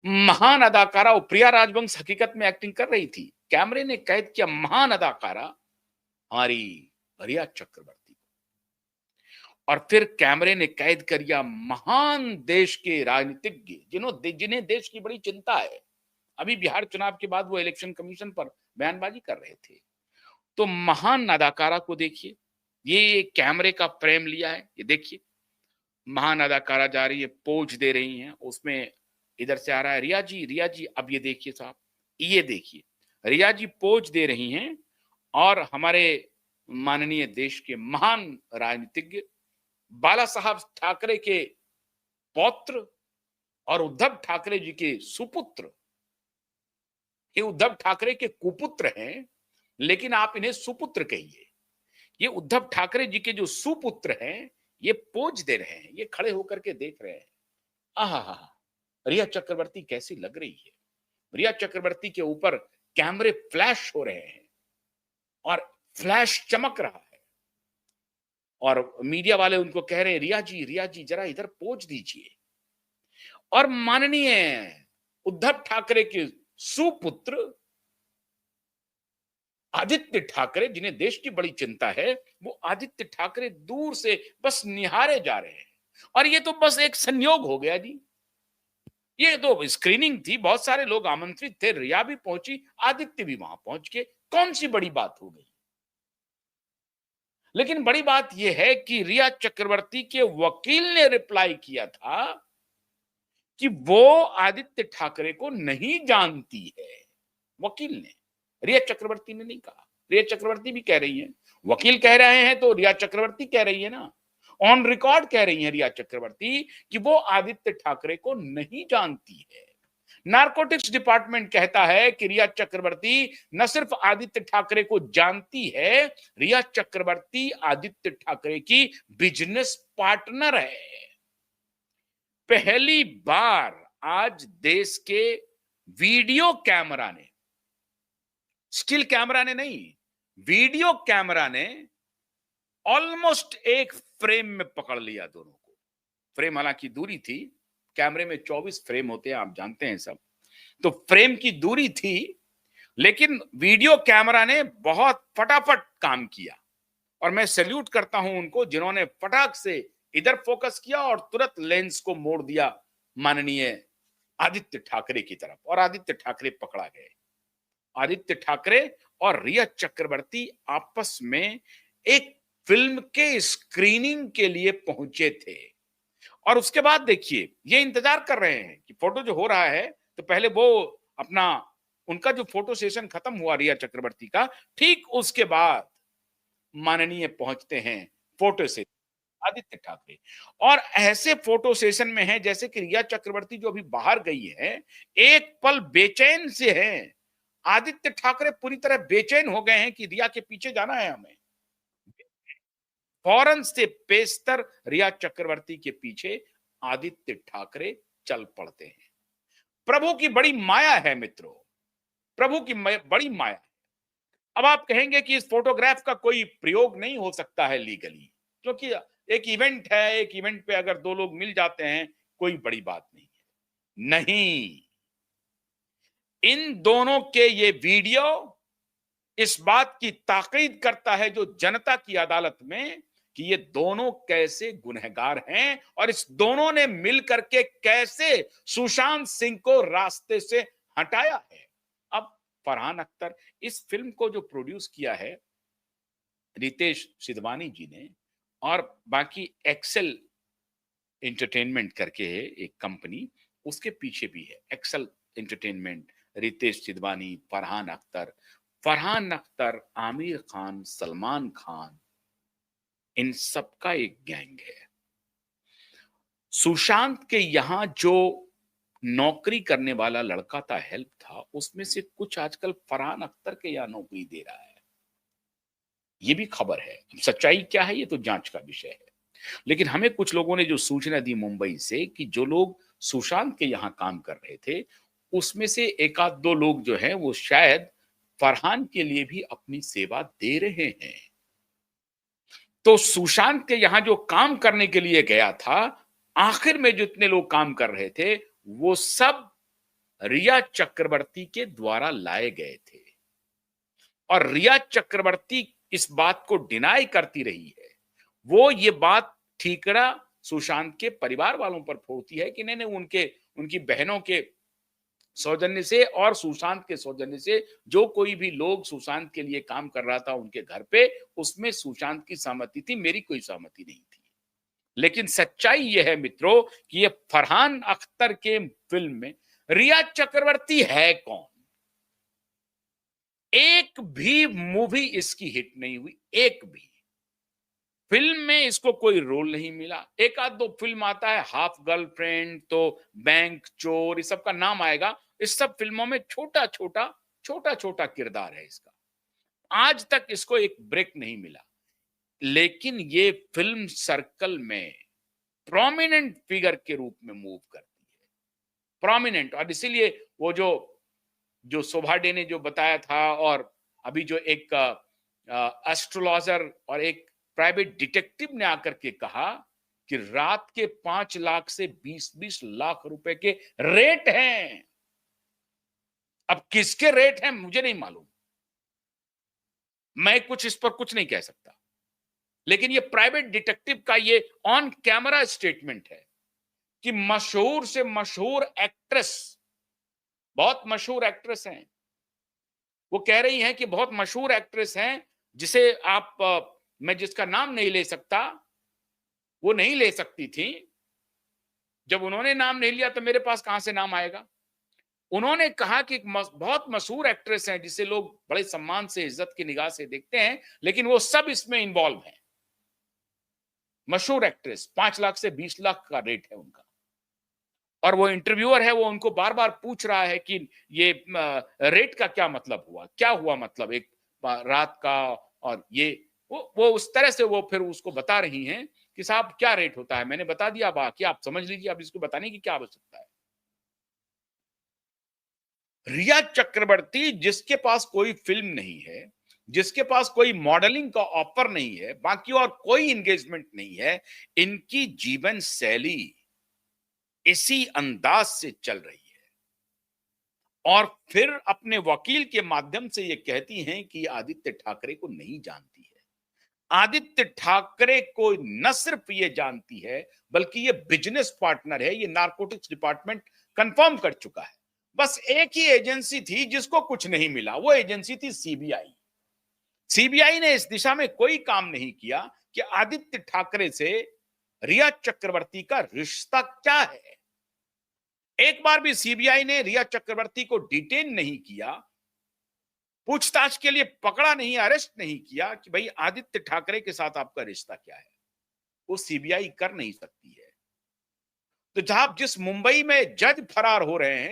महान अदाकारा और प्रिया राजवंश हकीकत में एक्टिंग कर रही थी। कैमरे ने कैद किया महान अदाकारा हमारी रिया चक्रवर्ती और फिर कैमरे ने कैद कर लिया महान देश के राजनीतिज्ञ जिन्हें देश की बड़ी चिंता है। अभी बिहार चुनाव के बाद वो इलेक्शन कमीशन पर बयानबाजी कर रहे थे। तो महान अदाकारा को देखिए, ये कैमरे का फ्रेम लिया है, ये देखिए महान अदाकारा जा रही है, पोज दे रही हैं, उसमें इधर से आ रहा है रिया जी। अब ये देखिए साहब, ये देखिए रिया जी पोज दे रही हैं और हमारे माननीय देश के महान राजनीतिज्ञ बाला साहब ठाकरे के पौत्र और उद्धव ठाकरे जी के सुपुत्र, ये उद्धव ठाकरे के कुपुत्र हैं, लेकिन आप इन्हें सुपुत्र कहिए। ये उद्धव ठाकरे जी के जो सुपुत्र हैं, ये पोज दे रहे हैं, ये खड़े होकर के देख रहे हैं। आहा, रिया चक्रवर्ती कैसी लग रही है। रिया चक्रवर्ती के ऊपर कैमरे फ्लैश हो रहे हैं और फ्लैश चमक रहा है और मीडिया वाले उनको कह रहे हैं रिया जी जरा इधर पोज दीजिए। और माननीय उद्धव ठाकरे के सुपुत्र आदित्य ठाकरे, जिन्हें देश की बड़ी चिंता है, वो आदित्य ठाकरे दूर से बस निहारे जा रहे हैं। और ये तो बस एक संयोग हो गया जी, ये तो स्क्रीनिंग थी, बहुत सारे लोग आमंत्रित थे, रिया भी पहुंची, आदित्य भी वहां पहुंच के, कौन सी बड़ी बात हो गई। लेकिन बड़ी बात यह है कि रिया चक्रवर्ती के वकील ने रिप्लाई किया था कि वो आदित्य ठाकरे को नहीं जानती है। वकील ने, रिया चक्रवर्ती ने नहीं कहा। रिया चक्रवर्ती भी कह रही है, वकील कह रहे हैं तो रिया चक्रवर्ती कह रही है ना, ऑन रिकॉर्ड कह रही है रिया चक्रवर्ती कि वो आदित्य ठाकरे को नहीं जानती है। नारकोटिक्स डिपार्टमेंट कहता है कि रिया चक्रवर्ती न सिर्फ आदित्य ठाकरे को जानती है, रिया चक्रवर्ती आदित्य ठाकरे की बिजनेस पार्टनर है। पहली बार आज देश के वीडियो कैमरा ने, स्टिल कैमरा ने नहीं, वीडियो कैमरा ने ऑलमोस्ट एक फ्रेम में पकड़ लिया दोनों को। फ्रेम हालांकि दूरी थी, कैमरे में 24 फ्रेम होते हैं, आप जानते हैं सब, तो फ्रेम की दूरी थी, लेकिन वीडियो कैमरा ने बहुत फटाफट काम किया और मैं सैल्यूट करता हूं उनको जिन्होंने फटाक से इधर फोकस किया और तुरंत लेंस को मोड़ दिया माननीय आदित्य ठाकरे की तरफ और आदित्य ठाकरे पकड़ा गए। आदित्य ठाकरे और रिया चक्रवर्ती आपस में एक फिल्म के स्क्रीनिंग के लिए पहुंचे थे और उसके बाद देखिए ये इंतजार कर रहे हैं कि फोटो जो हो रहा है, तो पहले वो अपना उनका जो फोटो सेशन खत्म हुआ रिया चक्रवर्ती का, ठीक उसके बाद माननीय पहुंचते हैं फोटो से आदित्य ठाकरे। और ऐसे फोटो सेशन में है जैसे कि रिया चक्रवर्ती जो अभी बाहर गई है, एक पल बेचैन से है। आदित्य ठाकरे पूरी तरह बेचैन हो गए हैं कि रिया के पीछे जाना है हमें। फौरन से पेस्तर रिया चक्रवर्ती के पीछे आदित्य ठाकरे चल पड़ते हैं। प्रभु की बड़ी माया है मित्रों, प्रभु की बड़ी माया। अब आप कहेंगे कि इस फोटोग्राफ का कोई प्रयोग नहीं हो सकता है लीगली, क्योंकि एक इवेंट है, एक इवेंट पे अगर दो लोग मिल जाते हैं कोई बड़ी बात नहीं है। नहीं, इन दोनों के ये वीडियो इस बात की ताकीद करता है जो जनता की अदालत में कि ये दोनों कैसे गुनहगार हैं और इस दोनों ने मिलकर के कैसे सुशांत सिंह को रास्ते से हटाया है। अब फरहान अख्तर, इस फिल्म को जो प्रोड्यूस किया है रितेश सिधवानी जी ने और बाकी एक्सेल एंटरटेनमेंट करके है एक कंपनी, उसके पीछे भी है एक्सेल एंटरटेनमेंट, रितेश सिधवानी, फरहान अख्तर, आमिर खान, सलमान खान, इन सबका एक गैंग है। सुशांत के यहां जो नौकरी करने वाला लड़का था, हेल्प था, उसमें से कुछ आजकल फरहान अख्तर के यहां नौकरी दे रहा है, ये भी खबर है। सच्चाई क्या है ये तो जांच का विषय है, लेकिन हमें कुछ लोगों ने जो सूचना दी मुंबई से कि जो लोग सुशांत के यहां काम कर रहे थे, उसमें से एक आध दो लोग जो हैं वो शायद फरहान के लिए भी अपनी सेवा दे रहे हैं। तो सुशांत के यहां जो काम करने के लिए गया था, आखिर में जितने लोग काम कर रहे थे वो सब रिया चक्रवर्ती के द्वारा लाए गए थे और रिया चक्रवर्ती इस बात को डिनाई करती रही है। वो ये बात ठीकरा सुशांत के परिवार वालों पर फोड़ती है कि नहीं नहीं उनके उनकी बहनों के सौजन्य से और सुशांत के सौजन्य से जो कोई भी लोग सुशांत के लिए काम कर रहा था उनके घर पे, उसमें सुशांत की सहमति थी, मेरी कोई सहमति नहीं थी। लेकिन सच्चाई यह है मित्रों कि ये फरहान अख्तर के फिल्म में रिया चक्रवर्ती है कौन? एक भी मूवी इसकी हिट नहीं हुई, एक भी फिल्म में इसको कोई रोल नहीं मिला। एक आध दो फिल्म आता है, हाफ गर्लफ्रेंड, तो बैंक चोर, इस सब का नाम आएगा। इस सब फिल्मों में छोटा छोटा किरदार है इसका। आज तक इसको एक ब्रेक नहीं मिला, लेकिन ये फिल्म सर्कल में प्रोमिनेंट फिगर के रूप में मूव करती है, प्रोमिनेंट। और इसीलिए वो जो जो शोभा डे ने जो बताया था और अभी जो एक एस्ट्रोलॉजर और एक प्राइवेट डिटेक्टिव ने आकर के कहा कि रात के 5 लाख से 20-20 लाख रुपए के रेट हैं। अब किसके रेट हैं मुझे नहीं मालूम, मैं कुछ इस पर कुछ नहीं कह सकता, लेकिन ये प्राइवेट डिटेक्टिव का ये ऑन कैमरा स्टेटमेंट है कि मशहूर से मशहूर एक्ट्रेस, बहुत मशहूर एक्ट्रेस हैं, वो कह रही हैं कि बहुत मशहूर एक्ट्रेस हैं जिसे आप मैं जिसका नाम नहीं ले सकता, वो नहीं ले सकती थी। जब उन्होंने नाम नहीं लिया तो मेरे पास कहां से नाम आएगा? उन्होंने कहा कि बहुत मशहूर एक्ट्रेस हैं जिसे लोग बड़े सम्मान से, इज्जत की निगाह से देखते हैं, लेकिन वो सब इसमें इन्वॉल्व हैं। मशहूर एक्ट्रेस, 5 लाख से 20 लाख का रेट है उनका। और वो इंटरव्यूअर है, वो उनको बार बार पूछ रहा है कि ये रेट का क्या मतलब हुआ, क्या हुआ मतलब एक रात का, और ये वो उस तरह से वो फिर उसको बता रही हैं कि साहब क्या रेट होता है, मैंने बता दिया, बाकी आप समझ लीजिए, अब इसको बताने की क्या आवश्यकता है। रिया चक्रवर्ती जिसके पास कोई फिल्म नहीं है, जिसके पास कोई मॉडलिंग का ऑफर नहीं है, बाकी और कोई एंगेजमेंट नहीं है, इनकी जीवन शैली इसी अंदाज से चल रही है और फिर अपने वकील के माध्यम से ये कहती हैं कि आदित्य ठाकरे को नहीं जानती है। आदित्य ठाकरे को न सिर्फ ये जानती है बल्कि ये बिजनेस पार्टनर है, ये नारकोटिक्स डिपार्टमेंट कंफर्म कर चुका है। बस एक ही एजेंसी थी जिसको कुछ नहीं मिला, वो एजेंसी थी सीबीआई। सीबीआई ने इस दिशा में कोई काम नहीं किया कि आदित्य ठाकरे से रिया चक्रवर्ती का रिश्ता क्या है। एक बार भी सीबीआई ने रिया चक्रवर्ती को डिटेन नहीं किया, पूछताछ के लिए पकड़ा नहीं, अरेस्ट नहीं किया कि भाई आदित्य ठाकरे के साथ आपका रिश्ता क्या है। वो सीबीआई कर नहीं सकती है। तो जहां जिस मुंबई में जज फरार हो रहे हैं,